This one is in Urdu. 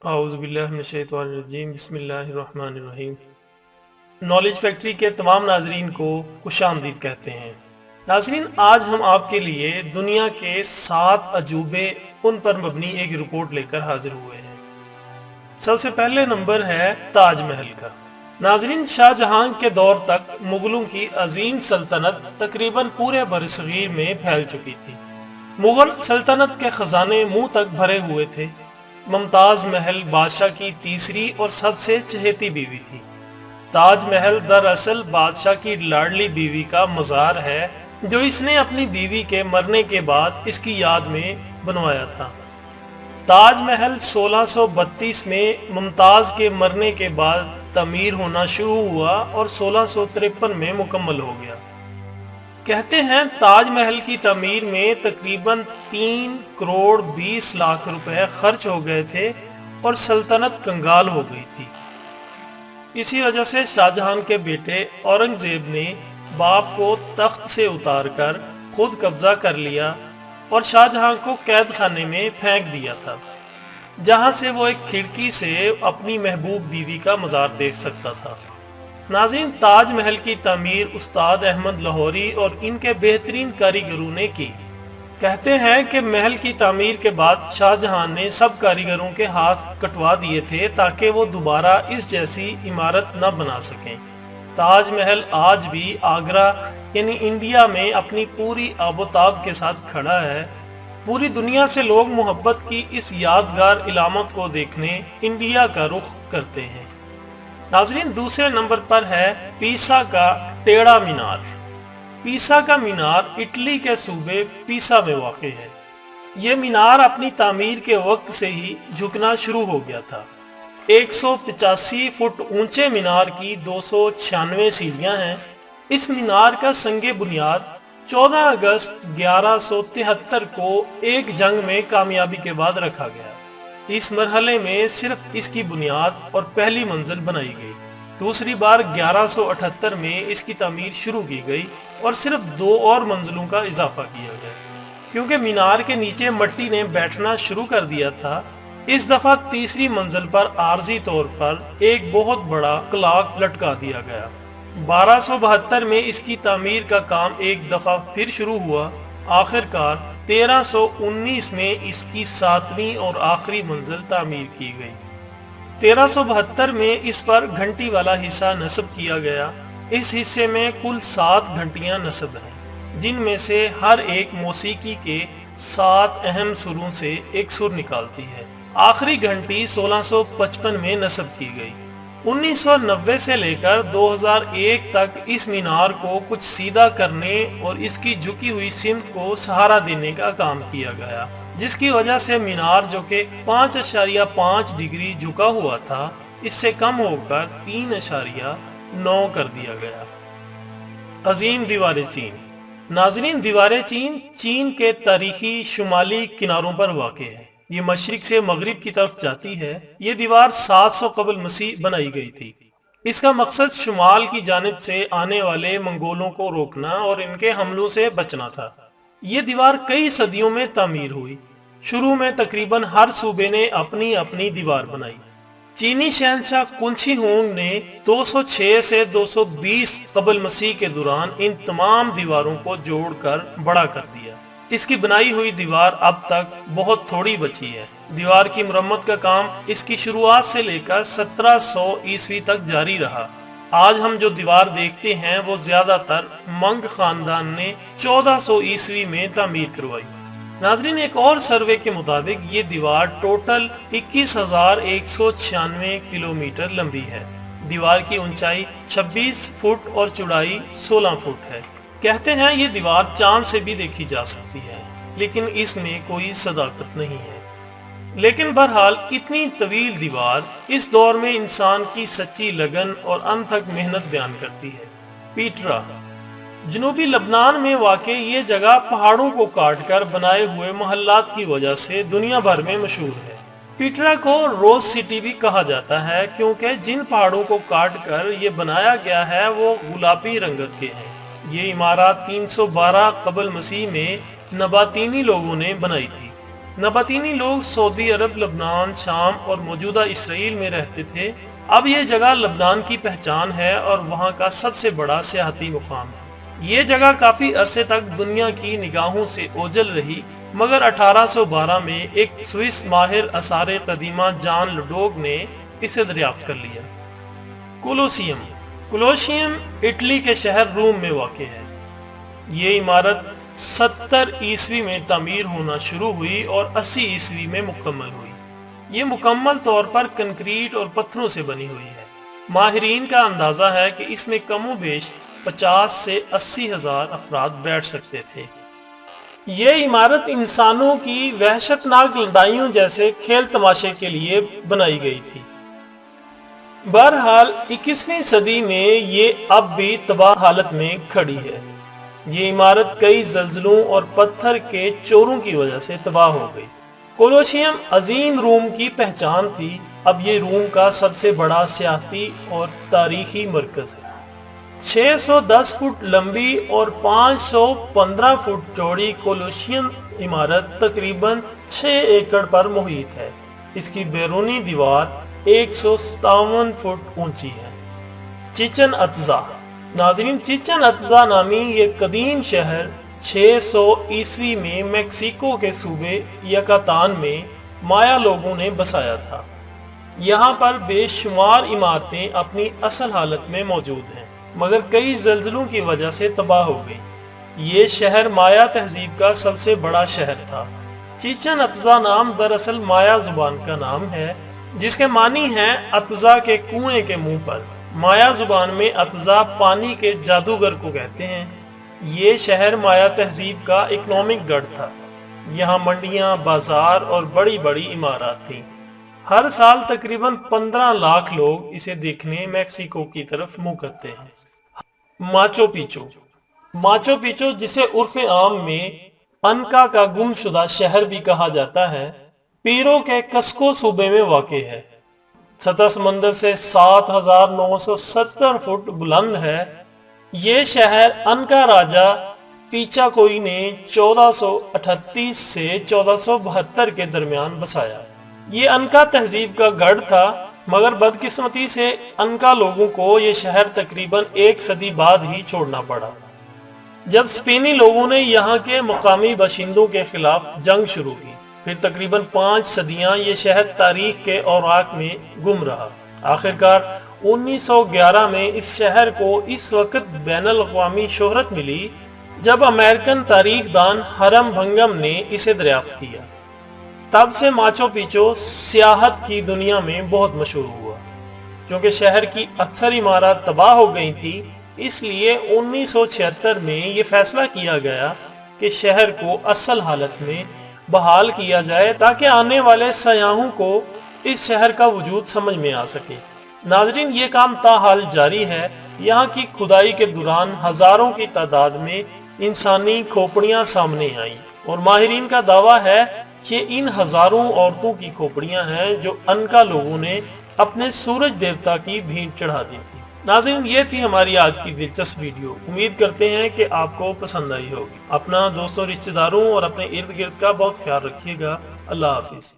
اعوذ باللہ من الشیطان الرجیم، بسم اللہ الرحمن الرحیم۔ نالج فیکٹری کے تمام ناظرین کو خوش آمدید کہتے ہیں۔ ناظرین، آج ہم آپ کے لیے دنیا کے 7 عجوبے ان پر مبنی ایک رپورٹ لے کر حاضر ہوئے ہیں۔ سب سے پہلے نمبر ہے تاج محل کا۔ ناظرین، شاہ جہاں کے دور تک مغلوں کی عظیم سلطنت تقریباً پورے برصغیر میں پھیل چکی تھی۔ مغل سلطنت کے خزانے منہ تک بھرے ہوئے تھے۔ ممتاز محل بادشاہ کی تیسری اور سب سے چہیتی بیوی تھی۔ تاج محل دراصل بادشاہ کی لاڈلی بیوی کا مزار ہے جو اس نے اپنی بیوی کے مرنے کے بعد اس کی یاد میں بنوایا تھا۔ تاج محل 1632 میں ممتاز کے مرنے کے بعد تعمیر ہونا شروع ہوا اور 1653 میں مکمل ہو گیا۔ کہتے ہیں تاج محل کی تعمیر میں تقریباً 3 کروڑ 20 لاکھ روپے خرچ ہو گئے تھے اور سلطنت کنگال ہو گئی تھی۔ اسی وجہ سے شاہ جہاں کے بیٹے اورنگزیب نے باپ کو تخت سے اتار کر خود قبضہ کر لیا اور شاہ جہاں کو قید خانے میں پھینک دیا تھا، جہاں سے وہ ایک کھڑکی سے اپنی محبوب بیوی کا مزار دیکھ سکتا تھا۔ ناظرین، تاج محل کی تعمیر استاد احمد لاہوری اور ان کے بہترین کاریگروں نے کی۔ کہتے ہیں کہ محل کی تعمیر کے بعد شاہ جہاں نے سب کاریگروں کے ہاتھ کٹوا دیے تھے تاکہ وہ دوبارہ اس جیسی عمارت نہ بنا سکیں۔ تاج محل آج بھی آگرہ یعنی انڈیا میں اپنی پوری آب و تاب کے ساتھ کھڑا ہے۔ پوری دنیا سے لوگ محبت کی اس یادگار علامت کو دیکھنے انڈیا کا رخ کرتے ہیں۔ ناظرین، دوسرے نمبر پر ہے پیسا کا ٹیڑھا مینار۔ پیسا کا مینار اٹلی کے صوبے پیسا میں واقع ہے۔ یہ مینار اپنی تعمیر کے وقت سے ہی جھکنا شروع ہو گیا تھا۔ 185 فٹ اونچے مینار کی 296 سیڑھیاں ہیں۔ اس مینار کا سنگ بنیاد 14 اگست 1173 کو ایک جنگ میں کامیابی کے بعد رکھا گیا۔ اس مرحلے میں صرف اس کی بنیاد اور پہلی منزل بنائی گئی۔ دوسری بار 1178 میں اس کی تعمیر شروع کی گئی اور صرف 2 اور منزلوں کا اضافہ کیا گیا۔ کیونکہ مینار کے نیچے مٹی نے بیٹھنا شروع کر دیا تھا، اس دفعہ تیسری منزل پر عارضی طور پر ایک بہت بڑا کلاک لٹکا دیا گیا۔ 1272 میں اس کی تعمیر کا کام ایک دفعہ پھر شروع ہوا۔ آخر کار 1319 میں اس کی 7ویں اور آخری منزل تعمیر کی گئی۔ 1372 میں اس پر گھنٹی والا حصہ نصب کیا گیا۔ اس حصے میں کل 7 گھنٹیاں نصب ہیں، جن میں سے ہر ایک موسیقی کے 7 اہم سروں سے ایک سر نکالتی ہے۔ آخری گھنٹی 1655 میں نصب کی گئی۔ 1990 سے لے کر 2001 تک اس مینار کو کچھ سیدھا کرنے اور اس کی جھکی ہوئی سمت کو سہارا دینے کا کام کیا گیا، جس کی وجہ سے مینار جو کہ 5.5 ڈگری جھکا ہوا تھا، اس سے کم ہو کر 3.9 کر دیا گیا۔ عظیم دیوار چین۔ ناظرین، دیوار چین چین کے تاریخی شمالی کناروں پر واقع ہے۔ یہ مشرق سے مغرب کی طرف جاتی ہے۔ یہ دیوار 700 قبل مسیح بنائی گئی تھی۔ اس کا مقصد شمال کی جانب سے آنے والے منگولوں کو روکنا اور ان کے حملوں سے بچنا تھا۔ یہ دیوار کئی صدیوں میں تعمیر ہوئی۔ شروع میں تقریباً ہر صوبے نے اپنی اپنی دیوار بنائی۔ چینی شہنشاہ کنشی ہونگ نے 206 سے 220 قبل مسیح کے دوران ان تمام دیواروں کو جوڑ کر بڑا کر دیا۔ اس کی بنائی ہوئی دیوار اب تک بہت تھوڑی بچی ہے۔ دیوار کی مرمت کا کام اس کی شروعات سے لے کر 1700 عیسوی تک جاری رہا۔ آج ہم جو دیوار دیکھتے ہیں وہ زیادہ تر منگ خاندان نے 1400 عیسوی میں تعمیر کروائی۔ ناظرین، ایک اور سروے کے مطابق یہ دیوار ٹوٹل 21,196 کلومیٹر لمبی ہے۔ دیوار کی اونچائی 26 فٹ اور چوڑائی 16 فٹ ہے۔ کہتے ہیں یہ دیوار چاند سے بھی دیکھی جا سکتی ہے، لیکن اس میں کوئی صداقت نہیں ہے۔ لیکن بہرحال اتنی طویل دیوار اس دور میں انسان کی سچی لگن اور انتھک محنت بیان کرتی ہے۔ پیٹرا۔ جنوبی لبنان میں واقع یہ جگہ پہاڑوں کو کاٹ کر بنائے ہوئے محلات کی وجہ سے دنیا بھر میں مشہور ہے۔ پیٹرا کو روز سٹی بھی کہا جاتا ہے کیونکہ جن پہاڑوں کو کاٹ کر یہ بنایا گیا ہے وہ گلابی رنگت کے ہیں۔ یہ عمارت 312 قبل مسیح میں نباتینی لوگوں نے بنائی تھی۔ نباتینی لوگ سعودی عرب، لبنان، شام اور موجودہ اسرائیل میں رہتے تھے۔ اب یہ جگہ لبنان کی پہچان ہے اور وہاں کا سب سے بڑا سیاحتی مقام ہے۔ یہ جگہ کافی عرصے تک دنیا کی نگاہوں سے اوجھل رہی، مگر 1812 میں ایک سوئس ماہر آثار قدیمہ جان لڈوگ نے اسے دریافت کر لیا۔ کولوسیم اٹلی کے شہر روم میں واقع ہے۔ یہ عمارت 70 عیسوی میں تعمیر ہونا شروع ہوئی اور 80 عیسوی میں مکمل ہوئی۔ یہ مکمل طور پر کنکریٹ اور پتھروں سے بنی ہوئی ہے۔ ماہرین کا اندازہ ہے کہ اس میں کم و بیش 50 سے 80 ہزار افراد بیٹھ سکتے تھے۔ یہ عمارت انسانوں کی وحشتناک لڑائیوں جیسے کھیل تماشے کے لیے بنائی گئی تھی۔ بہرحال 21ویں صدی میں یہ اب بھی تباہ حالت میں کھڑی ہے۔ یہ عمارت کئی زلزلوں اور پتھر کے چوروں کی وجہ سے تباہ ہو گئی۔ کولوسیم عظیم روم کی پہچان تھی۔ اب یہ روم کا سب سے بڑا سیاحتی اور تاریخی مرکز ہے۔ 610 فٹ لمبی اور 515 فٹ چوڑی کولوسیم عمارت تقریباً 6 ایکڑ پر محیط ہے۔ اس کی بیرونی دیوار 157 فٹ اونچی ہے۔ چچن اطزا۔ ناظرین، چچن اطزا نامی یہ قدیم شہر 600 عیسوی میں میکسیکو کے صوبے یکاتان میں مایا لوگوں نے بسایا تھا۔ یہاں پر بے شمار عمارتیں اپنی اصل حالت میں موجود ہیں، مگر کئی زلزلوں کی وجہ سے تباہ ہو گئی۔ یہ شہر مایا تہذیب کا سب سے بڑا شہر تھا۔ چچن اطزا نام دراصل مایا زبان کا نام ہے، جس کے معنی ہیں اطزا کے کنویں کے منہ پر۔ مایا زبان میں اطزا پانی کے جادوگر کو کہتے ہیں۔ یہ شہر مایا تہذیب کا اکنامک گڑھ تھا۔ یہاں منڈیاں، بازار اور بڑی بڑی عمارات تھیں۔ ہر سال تقریباً 15 لاکھ لوگ اسے دیکھنے میکسیکو کی طرف منہ کرتے ہیں۔ Machu Picchu. ماچو پیچو، جسے عرف عام میں انکا کا گم شدہ شہر بھی کہا جاتا ہے، پیرو کے کسکو صوبے میں واقع ہے۔ سطح سمندر سے 7970 فٹ بلند ہے۔ یہ شہر انکا راجہ پیچا کوئی نے 1438 سے 1472 کے درمیان بسایا۔ یہ انکا تہذیب کا گڑھ تھا، مگر بدقسمتی سے انکا لوگوں کو یہ شہر تقریباً 1 صدی بعد ہی چھوڑنا پڑا، جب اسپینی لوگوں نے یہاں کے مقامی باشندوں کے خلاف جنگ شروع کی۔ پھر تقریباً 5 صدیاں یہ شہر تاریخ کے اوراق میں گم رہا۔ آخرکار 1911 میں اس شہر کو اس وقت بین الاقوامی شہرت ملی جب امریکن تاریخ دان ہرم بھنگم نے اسے دریافت کیا۔ تب سے ماچو پیچو سیاحت کی دنیا میں بہت مشہور ہوا۔ چونکہ شہر کی اکثر عمارات تباہ ہو گئی تھی، اس لیے 1976 میں یہ فیصلہ کیا گیا کہ شہر کو اصل حالت میں بحال کیا جائے تاکہ آنے والے سیاحوں کو اس شہر کا وجود سمجھ میں آ سکے۔ ناظرین، یہ کام تاحال جاری ہے۔ یہاں کی کھدائی کے دوران ہزاروں کی تعداد میں انسانی کھوپڑیاں سامنے آئیں، اور ماہرین کا دعویٰ ہے کہ ان ہزاروں عورتوں کی کھوپڑیاں ہیں جو انکا لوگوں نے اپنے سورج دیوتا کی بھینٹ چڑھا دی تھی۔ ناظرین، یہ تھی ہماری آج کی دلچسپ ویڈیو۔ امید کرتے ہیں کہ آپ کو پسند آئی ہوگی۔ اپنا، دوستوں، رشتہ داروں اور اپنے ارد گرد کا بہت خیال رکھیے گا۔ اللہ حافظ۔